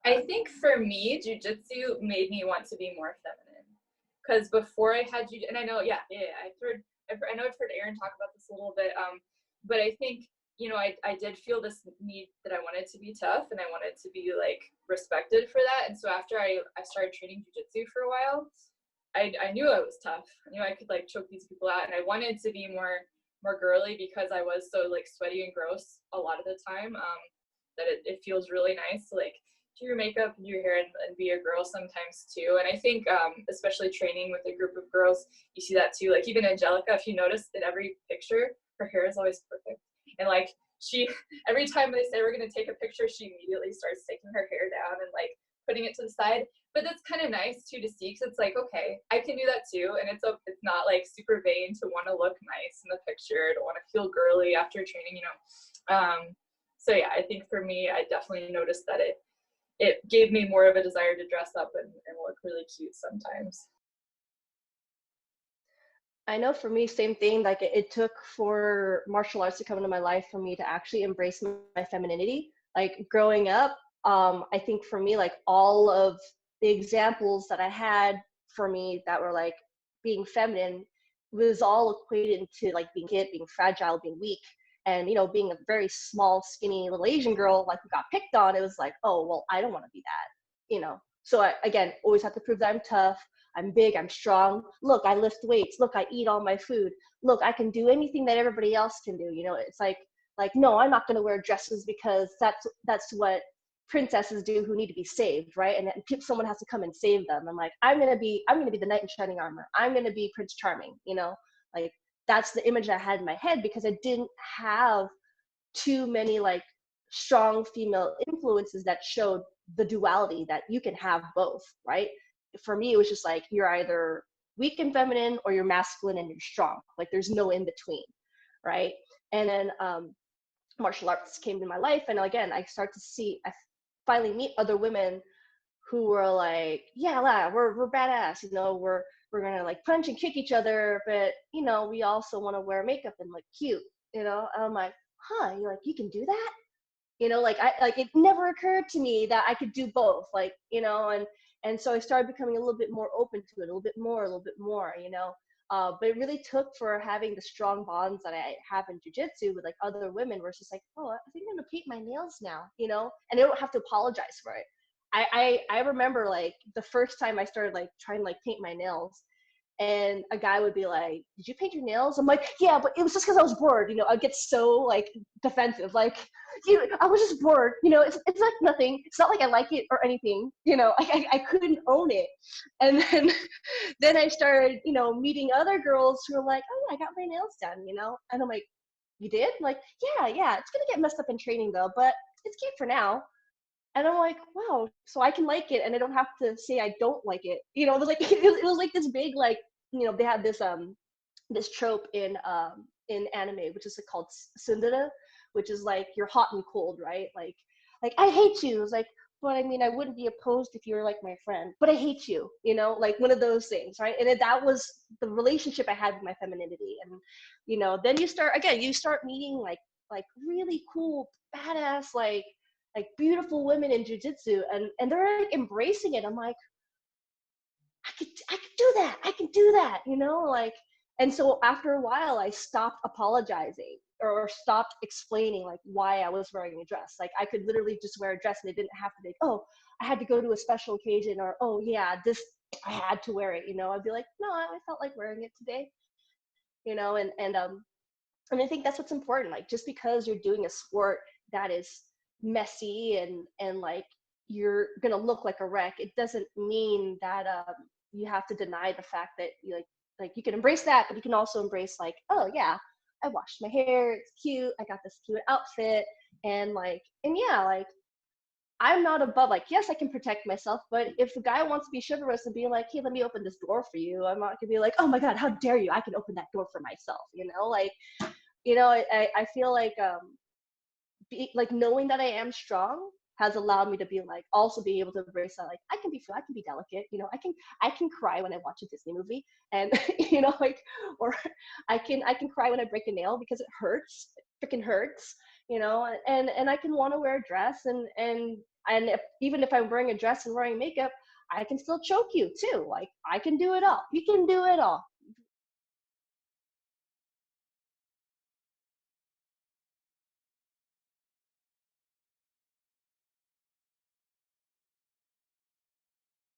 I think for me, jujitsu made me want to be more feminine. Because before I had and I know, I know I've heard Erin talk about this a little bit, but I think, I did feel this need that I wanted to be tough and I wanted to be like respected for that. And so after I started training jujitsu for a while, I knew I was tough. I knew I could like choke these people out, and I wanted to be more girly because I was so like sweaty and gross a lot of the time, that it feels really nice to like do your makeup and do your hair and be a girl sometimes too. And I think especially training with a group of girls, you see that too. Like even Angelica, if you notice in every picture, her hair is always perfect. And like every time they say we're going to take a picture, she immediately starts taking her hair down and like putting it to the side. But that's kind of nice too to see, because it's like, okay, I can do that too. And it's not like super vain to want to look nice in the picture, to want to feel girly after training, So yeah, I think for me, I definitely noticed that it gave me more of a desire to dress up and look really cute sometimes. I know for me, same thing. Like it took for martial arts to come into my life for me to actually embrace my femininity. Like growing up, I think for me, like all of the examples that I had for me that were like being feminine was all equated to like being fit, being fragile, being weak. And, being a very small, skinny little Asian girl, like who got picked on, it was like, oh, well, I don't want to be that, So I, again, always have to prove that I'm tough. I'm big, I'm strong. Look, I lift weights. Look, I eat all my food. Look, I can do anything that everybody else can do. It's like, no, I'm not going to wear dresses because that's what princesses do who need to be saved, right? And then someone has to come and save them. I'm like, I'm going to be the knight in shining armor. I'm going to be Prince Charming, like that's the image I had in my head because I didn't have too many like strong female influences that showed the duality that you can have both, right? For me, it was just like, you're either weak and feminine or you're masculine and you're strong. Like there's no in between, right? And then martial arts came to my life. And again, I finally meet other women who were like, yeah, we're badass, we're gonna like punch and kick each other, but we also want to wear makeup and look cute, and I'm like, you're like, you can do that, it never occurred to me that I could do both, and so I started becoming a little bit more open to it, a little bit more, but it really took for having the strong bonds that I have in jiu-jitsu with like other women where it's just like, oh, I think I'm gonna paint my nails now, and I don't have to apologize for it. I remember like the first time I started like trying to like paint my nails, and a guy would be like, did you paint your nails? I'm like, yeah, but it was just because I was bored. I'd get so like defensive, like, I was just bored. It's like nothing. It's not like I like it or anything. I couldn't own it. And then I started, meeting other girls who were like, oh yeah, I got my nails done, and I'm like, you did? I'm like, yeah, it's gonna get messed up in training though, but it's cute for now. And I'm like, wow, so I can like it and I don't have to say I don't like it. It was like it was like this big like, they had this trope in anime, which is called tsundere, which is like you're hot and cold, right? Like I hate you. It's like, but I mean, I wouldn't be opposed if you were like my friend, but I hate you, like one of those things, right? And that was the relationship I had with my femininity. And then you start meeting like really cool, badass, like beautiful women in jiu-jitsu, and they're like embracing it. I'm like, I could do that, and so after a while I stopped apologizing or stopped explaining like why I was wearing a dress. Like I could literally just wear a dress and it didn't have to be, oh, I had to go to a special occasion, or oh yeah, this I had to wear it, I'd be like, no, I felt like wearing it today, and I think that's what's important. Like just because you're doing a sport that is messy and like you're gonna look like a wreck, it doesn't mean that you have to deny the fact that you like you can embrace that, but you can also embrace like, oh yeah, I washed my hair, it's cute, I got this cute outfit, and yeah, like I'm not above, like, yes, I can protect myself, but if the guy wants to be chivalrous and be like, hey, let me open this door for you, I'm not gonna be like, oh my god, how dare you, I can open that door for myself, I feel like like knowing that I am strong has allowed me to be like, also be able to embrace that, like I can be delicate, I can cry when I watch a Disney movie, and or I can cry when I break a nail because it hurts, it freaking hurts, you know, and I can want to wear a dress, and even if I'm wearing a dress and wearing makeup, I can still choke you too. Like, I can do it all. You can do it all.